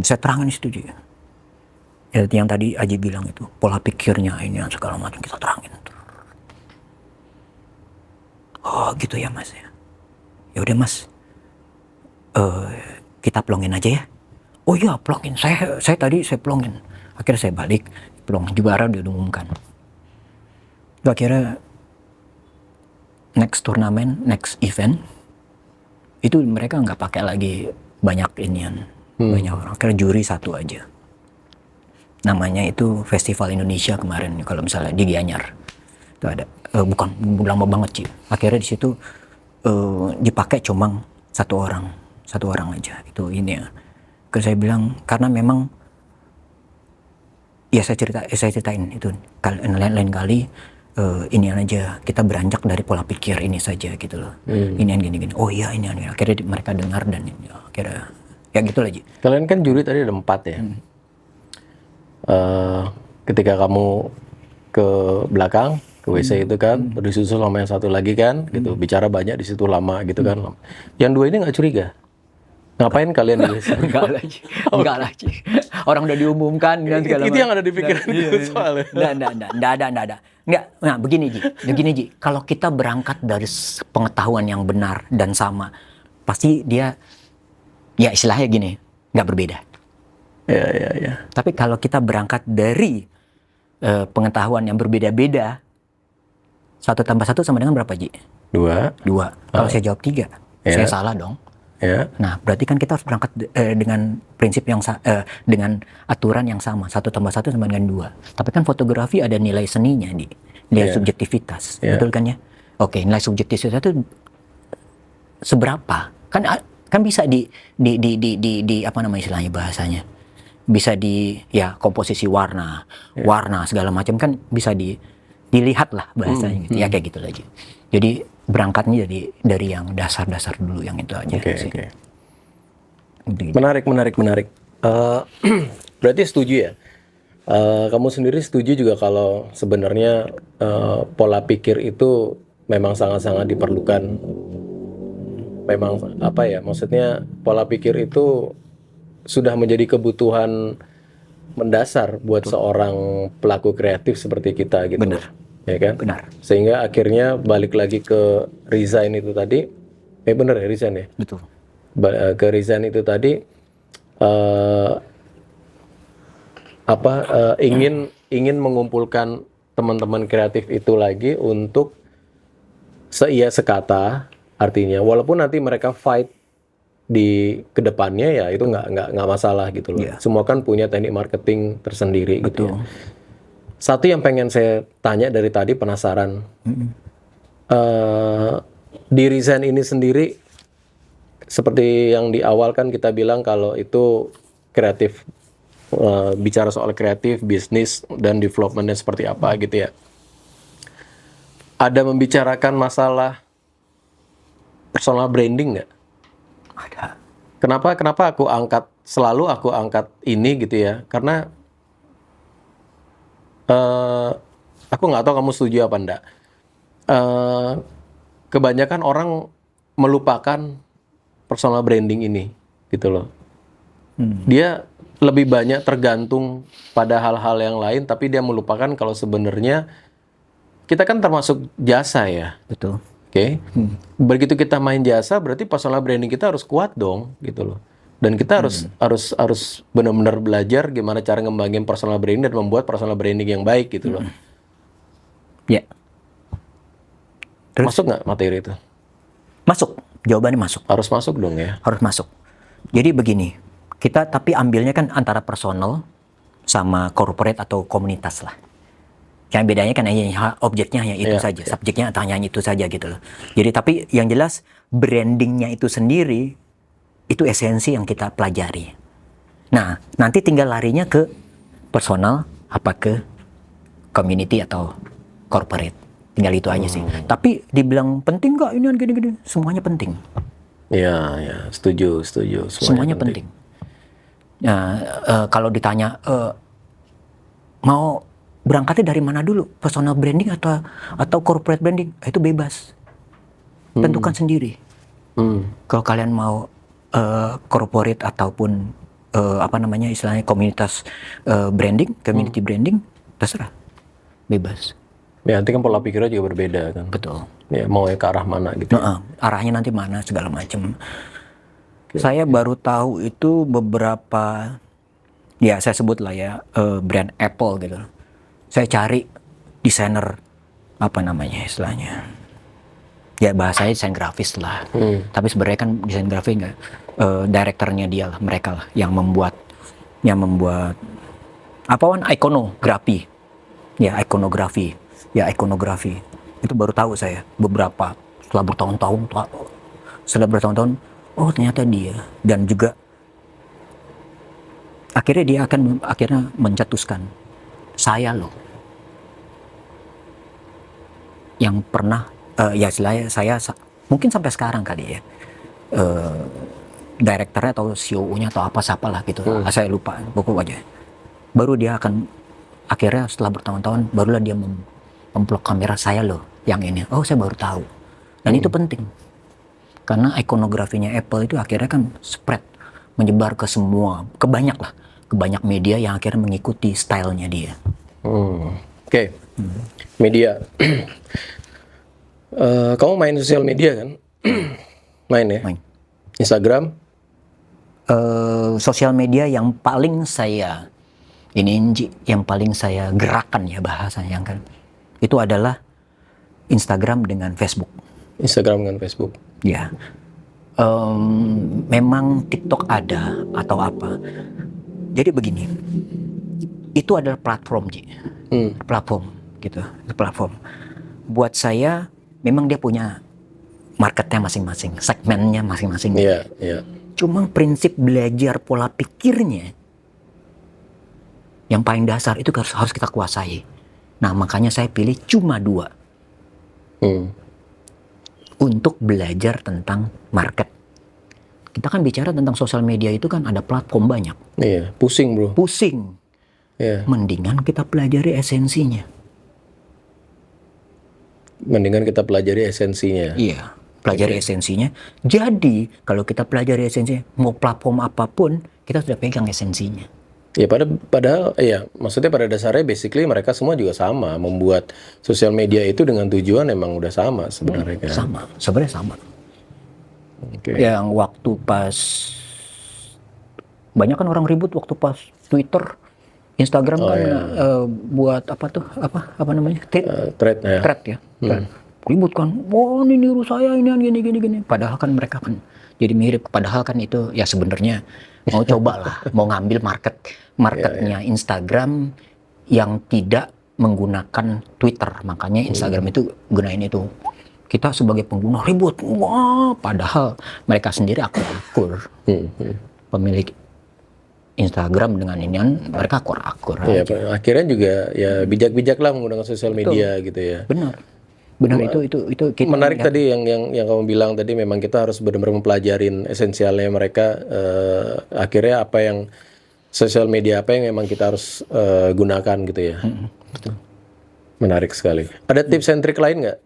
Saya terangin itu juga. Ya, yang tadi Aji bilang itu, pola pikirnya ini segala macam kita terangin. Oh gitu ya Mas ya. Ya udah Mas, kita plongin aja ya. Oh iya plongin. Saya tadi plongin. Akhirnya saya balik, plong juara udah diumumkan. Akhirnya next turnamen, next event itu mereka nggak pakai lagi banyak inian. Banyak orang, karena juri 1 aja. Namanya itu Festival Indonesia kemarin, kalau misalnya di Gianyar. Itu ada, bukan lama banget sih. Akhirnya di situ dipakai cuma 1 orang aja. Itu ini ya. Terus saya bilang, karena memang, ya saya ceritain itu. Lain kali, ini aja, kita beranjak dari pola pikir ini saja gitu loh. Ini gini. Oh iya ini. Akhirnya mereka dengar dan ini, akhirnya Ya gitu lah Ji. Kalian kan juri tadi ada 4 ya. Ketika kamu ke belakang ke WC itu kan, terus disusul sama yang satu lagi kan, gitu. Bicara banyak di situ lama gitu kan. Yang 2 ini nggak curiga? Ngapain kalian di WC? Enggak lah Ji. Enggak lah Ji. Orang udah diumumkan dan segala Itu yang ada di pikiran gue soalnya. Enggak ada. Enggak. Nah, begini Ji. Kalau kita berangkat dari pengetahuan yang benar dan sama, pasti dia ya istilahnya gini, nggak berbeda. Ya. Tapi kalau kita berangkat dari pengetahuan yang berbeda-beda, 1 tambah 1 sama dengan berapa Ji? 2. 2. Kalau saya jawab 3, saya salah dong. Ya. Nah, berarti kan kita harus berangkat dengan prinsip yang dengan aturan yang sama. 1 tambah 1 sama dengan 2. Tapi kan fotografi ada nilai seninya, nilai subjektivitas. Betul kan ya? Oke, nilai subjektivitas itu seberapa? Kan bisa di apa namanya istilahnya bahasanya? Bisa ya komposisi warna segala macam kan bisa dilihat lah bahasanya gitu. Ya kayak gitu aja. Jadi berangkatnya dari yang dasar-dasar dulu yang itu aja sih. Oke. Menarik. Berarti setuju ya? Kamu sendiri setuju juga kalau sebenarnya pola pikir itu memang sangat-sangat diperlukan. Memang apa ya? Maksudnya pola pikir itu sudah menjadi kebutuhan mendasar buat seorang pelaku kreatif seperti kita gitu. Benar. Ya kan? Benar. Sehingga akhirnya balik lagi ke resign itu tadi. Benar ya resign ya? Betul. Ke resign itu tadi ingin mengumpulkan teman-teman kreatif itu lagi untuk seia sekata, artinya walaupun nanti mereka fight di kedepannya ya itu nggak masalah gitu loh. Semua kan punya teknik marketing tersendiri gitu ya. Satu yang pengen saya tanya dari tadi, penasaran, di resign ini sendiri seperti yang di awal kan kita bilang kalau itu kreatif, bicara soal kreatif, bisnis dan developmentnya seperti apa gitu ya. Ada membicarakan masalah personal branding nggak? Ada. Kenapa selalu aku angkat ini gitu ya? Karena aku nggak tahu kamu setuju apa enggak. Kebanyakan orang melupakan personal branding ini gitu loh. Dia lebih banyak tergantung pada hal-hal yang lain, tapi dia melupakan kalau sebenarnya kita kan termasuk jasa ya. Betul. Oke. Begitu kita main jasa, berarti personal branding kita harus kuat dong, gitu loh. Dan kita harus benar-benar belajar gimana cara ngembangin personal branding dan membuat personal branding yang baik, gitu loh. Ya. Masuk nggak materi itu? Masuk. Jawabannya masuk. Harus masuk dong ya. Harus masuk. Jadi begini, kita tapi ambilnya kan antara personal sama corporate atau komunitas lah. Yang bedanya kan hanya objeknya hanya itu saja, subjeknya hanya itu saja gitu loh. Jadi tapi yang jelas brandingnya itu sendiri itu esensi yang kita pelajari. Nah, nanti tinggal larinya ke personal apa ke community atau corporate. Tinggal itu aja sih. Tapi dibilang penting nggak ini gini-gini, semuanya penting. Ya, setuju. Semuanya penting. Nah, kalau ditanya mau berangkatnya dari mana dulu, personal branding atau corporate branding, itu bebas, tentukan sendiri. Kalau kalian mau corporate ataupun apa namanya istilahnya komunitas branding, community branding, terserah, bebas. Ya nanti kan pola pikirnya juga berbeda kan. Betul. Ya mau ke arah mana gitu. Arahnya nanti mana segala macam. Saya baru tahu itu beberapa, ya saya sebut lah ya brand Apple gitu. Saya cari desainer apa namanya istilahnya, ya bahasanya desain grafis lah. Tapi sebenarnya kan desain grafis nggak, direkturnya dia lah, mereka lah yang membuat apaan ikonografi, ikonografi itu baru tahu saya beberapa setelah bertahun-tahun, oh ternyata dia, dan juga akhirnya dia akhirnya mencetuskan saya loh yang pernah ya saya mungkin sampai sekarang kali ya direkturnya atau CEO-nya atau apa siapa lah gitu. Saya lupa pokoknya. Baru dia akan akhirnya setelah bertahun-tahun barulah dia memplok kamera saya loh yang ini. Oh, saya baru tahu. Dan itu penting. Karena ikonografinya Apple itu akhirnya kan spread, menyebar ke semua, ke banyak media yang akhirnya mengikuti stylenya dia. Oke. Media. Kamu main sosial media kan? Main ya? Main. Instagram? Sosial media yang paling saya yang paling saya gerakan ya bahasanya kan itu adalah Instagram dengan Facebook. Instagram dengan Facebook. Ya, memang TikTok ada atau apa. Jadi begini, itu adalah platform, Ji. Platform, gitu. Platform. Buat saya, memang dia punya marketnya masing-masing, segmennya masing-masing. Iya, iya. Cuma prinsip belajar pola pikirnya, yang paling dasar itu harus kita kuasai. Nah, makanya saya pilih cuma 2. Untuk belajar tentang market. Kita kan bicara tentang sosial media itu kan ada platform banyak. Iya, pusing bro. Pusing. Iya. Mendingan kita pelajari esensinya. Iya, pelajari esensinya. Jadi, kalau kita pelajari esensinya, mau platform apapun, kita sudah pegang esensinya. Ya padahal ya maksudnya pada dasarnya basically mereka semua juga sama, membuat sosial media itu dengan tujuan emang udah sama sebenarnya kan. Sebenarnya sama. Oke. Yang waktu pas banyak kan orang ribut waktu pas Twitter, Instagram buat apa tuh? Apa namanya? Thread ya. Thread ya. Ribut kan. Oh, ini niru saya ini gini. Padahal kan mereka kan jadi mirip. Padahal kan itu ya sebenarnya mau coba lah, mau ngambil marketnya Instagram yang tidak menggunakan Twitter. Makanya Instagram itu gunain itu. Kita sebagai pengguna ribut. Wah, padahal mereka sendiri akur-akur. Pemilik Instagram dengan inian mereka akur-akur. Ya, akhirnya juga ya bijak-bijak lah menggunakan sosial media gitu ya. Benar itu kita menarik tadi yang kamu bilang tadi, memang kita harus benar-benar mempelajarin esensialnya mereka. Akhirnya apa yang sosial media apa yang memang kita harus gunakan gitu ya. Menarik sekali. Ada tips and trick lain nggak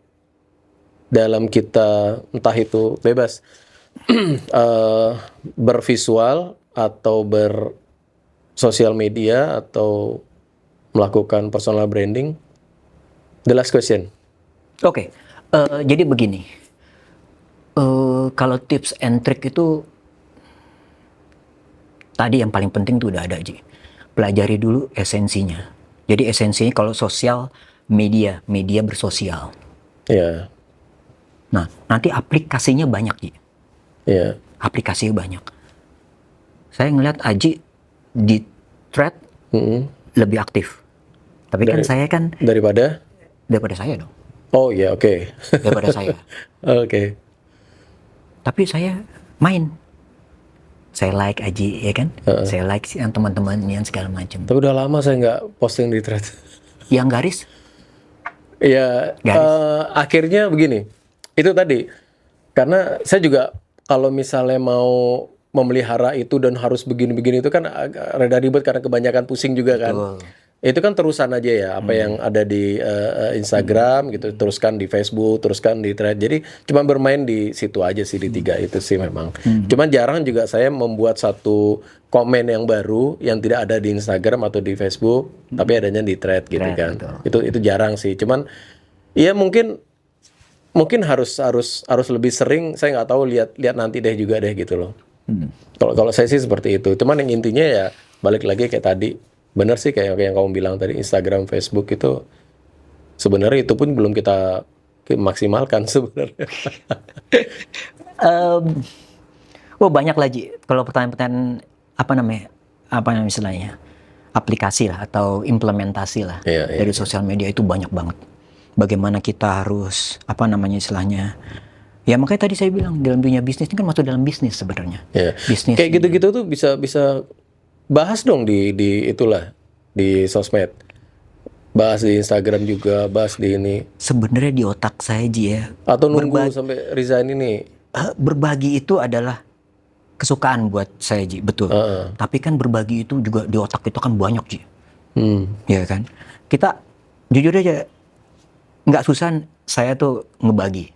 dalam kita entah itu bebas bervisual atau bersosial media atau melakukan personal branding? The last question. Oke, jadi begini, kalau tips and trick itu tadi yang paling penting tuh udah ada, Ji. Pelajari dulu esensinya. Jadi esensinya kalau sosial media bersosial. Iya. Nah, nanti aplikasinya banyak, Ji. Iya. Aplikasinya banyak. Saya ngeliat Aji di thread lebih aktif. Tapi kan saya kan daripada saya dong. Oh iya, oke. Daripada saya. Oke. Tapi saya main. Saya like Aji, ya kan? Saya like yang teman-teman yang segala macam. Tapi udah lama saya nggak posting di thread. Yang garis? Iya. Akhirnya begini. Itu tadi. Karena saya juga kalau misalnya mau memelihara itu dan harus begini-begini itu kan agak rada ribet karena kebanyakan pusing juga kan. Betul. Itu kan terusan aja ya, apa yang ada di Instagram gitu, teruskan di Facebook, teruskan di Thread. Jadi cuma bermain di situ aja sih, di 3 itu sih memang. Cuman jarang juga saya membuat satu komen yang baru yang tidak ada di Instagram atau di Facebook, tapi adanya di Thread gitu kan. Itu jarang sih. Cuman ya mungkin harus lebih sering. Saya nggak tahu, lihat nanti deh juga deh gitu loh. Kalau saya sih seperti itu. Cuman yang intinya ya balik lagi kayak tadi. Benar sih kayak yang kamu bilang tadi, Instagram, Facebook itu sebenarnya itu pun belum kita maksimalkan sebenarnya. Banyak lagi. Kalau pertanyaan-pertanyaan apa namanya istilahnya, aplikasi lah atau implementasi lah dari sosial media itu banyak banget. Bagaimana kita harus istilahnya. Ya makanya tadi saya bilang dalam dunia bisnis ini kan masuk dalam bisnis sebenarnya. Bisnis kayak gitu-gitu tuh bisa bahas dong di itulah di sosmed, bahas di Instagram juga, bahas di ini. Sebenarnya di otak saya Ji ya. Atau nunggu sampai resign ini. Berbagi itu adalah kesukaan buat saya, Ji, betul. Tapi kan berbagi itu juga di otak kita kan banyak, Ji. Ya kan? Kita jujur aja nggak susah saya tuh ngebagi.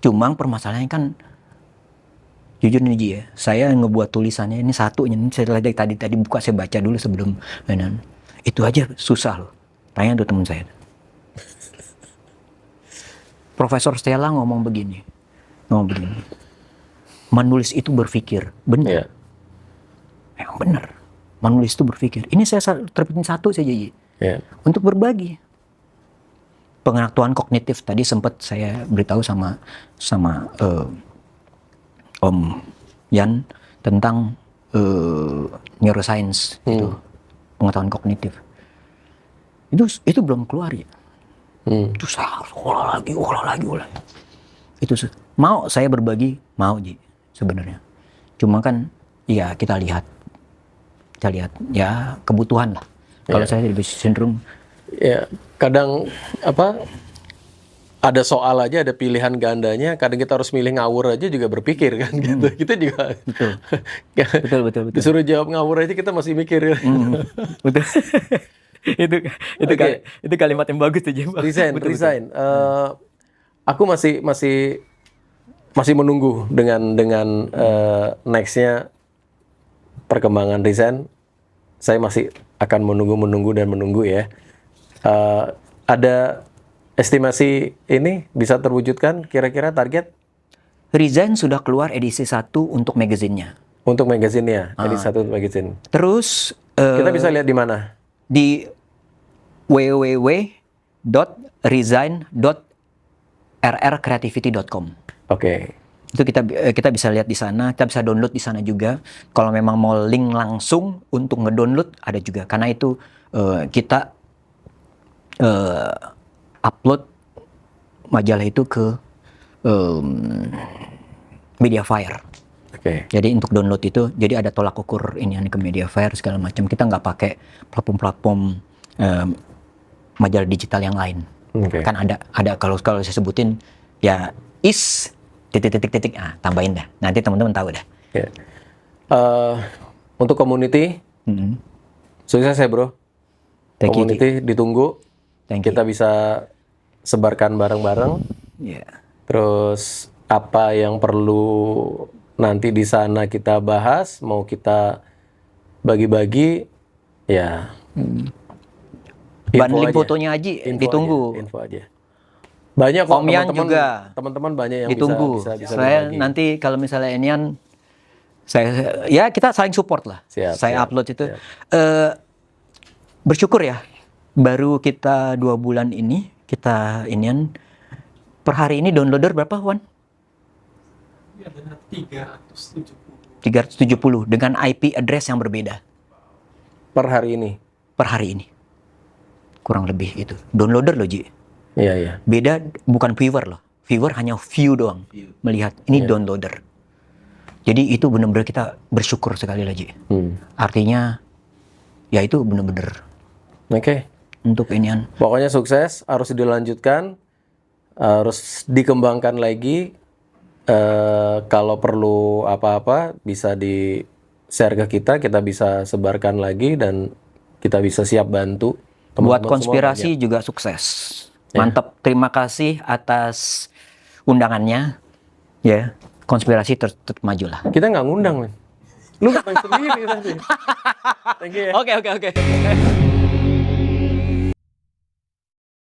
Cuma permasalahannya kan jujur nih, Ji, ya. Saya ngebuat tulisannya ini satunya, ini saya tadi buka, saya baca dulu sebelum itu aja susah loh. Tanya tuh teman saya. Profesor Stella ngomong begini. Menulis itu berpikir, benar. Memang benar. Menulis itu berpikir. Ini saya terpenting satu saja, Ji. Untuk berbagi. Pengetahuan kognitif tadi sempat saya beritahu sama Om Yan tentang neuroscience itu, pengetahuan kognitif. Itu belum keluar, ya. Itu saya harus olah lagi. Itu mau saya berbagi, mau, Ji, sebenarnya. Cuma kan ya kita lihat ya kebutuhan lah. Kalau saya lebih cenderung kadang ada soal aja, ada pilihan gandanya, kadang kita harus milih ngawur aja juga berpikir kan gitu. Kita juga betul. disuruh jawab ngawur aja kita masih mikir. Betul. itu kalimat yang bagus tuh, Jim. Resign. Aku masih menunggu dengan nextnya perkembangan resign. Saya masih akan menunggu ya. Ada estimasi ini bisa terwujudkan kira-kira target? Resign sudah keluar edisi 1 untuk magazinnya. Untuk magazinnya, edisi 1 untuk magazine. Terus kita bisa lihat di mana? Di www.resign.rrcreativity.com. Oke. Itu kita bisa lihat di sana, kita bisa download di sana juga. Kalau memang mau link langsung untuk ngedownload ada juga. Karena itu kita upload majalah itu ke Mediafire. Oke. Jadi untuk download itu, jadi ada tolak ukur ini ke Mediafire segala macam. Kita nggak pakai platform majalah digital yang lain. Kan ada kalau saya sebutin ya titik tambahin dah. Nanti teman-teman tahu dah. Untuk community, sukses ya bro. Community ditunggu. Kita bisa sebarkan bareng-bareng. Terus apa yang perlu nanti di sana kita bahas, mau kita bagi-bagi, ya. Link fotonya aja ditunggu. Info aja. Banyak kok Om Yan juga. Teman-teman banyak yang ditunggu. bisa saya berbagi. nanti kalau misalnya Enian, ya kita saling support lah. Saya upload itu. Bersyukur ya, baru kita 2 bulan ini kita Enian per hari ini downloader berapa, Wan? Ya, benar 370 dengan IP address yang berbeda. Per hari ini. Kurang lebih itu. Downloader loh, Ji. Iya. Beda, bukan viewer loh. Viewer hanya view doang. Melihat. Ini downloader. Jadi itu benar-benar kita bersyukur sekali lagi. Artinya ya itu benar-benar. Oke. Untuk inian. Pokoknya sukses, harus dilanjutkan, harus dikembangkan lagi. Kalau perlu apa-apa bisa di-share ke kita bisa sebarkan lagi dan kita bisa siap bantu. Buat konspirasi juga sukses. Mantap. Terima kasih atas undangannya. Ya, konspirasi tetap maju lah. Kita nggak ngundang, men. Lu datang sendiri nanti. Thank you ya. Oke.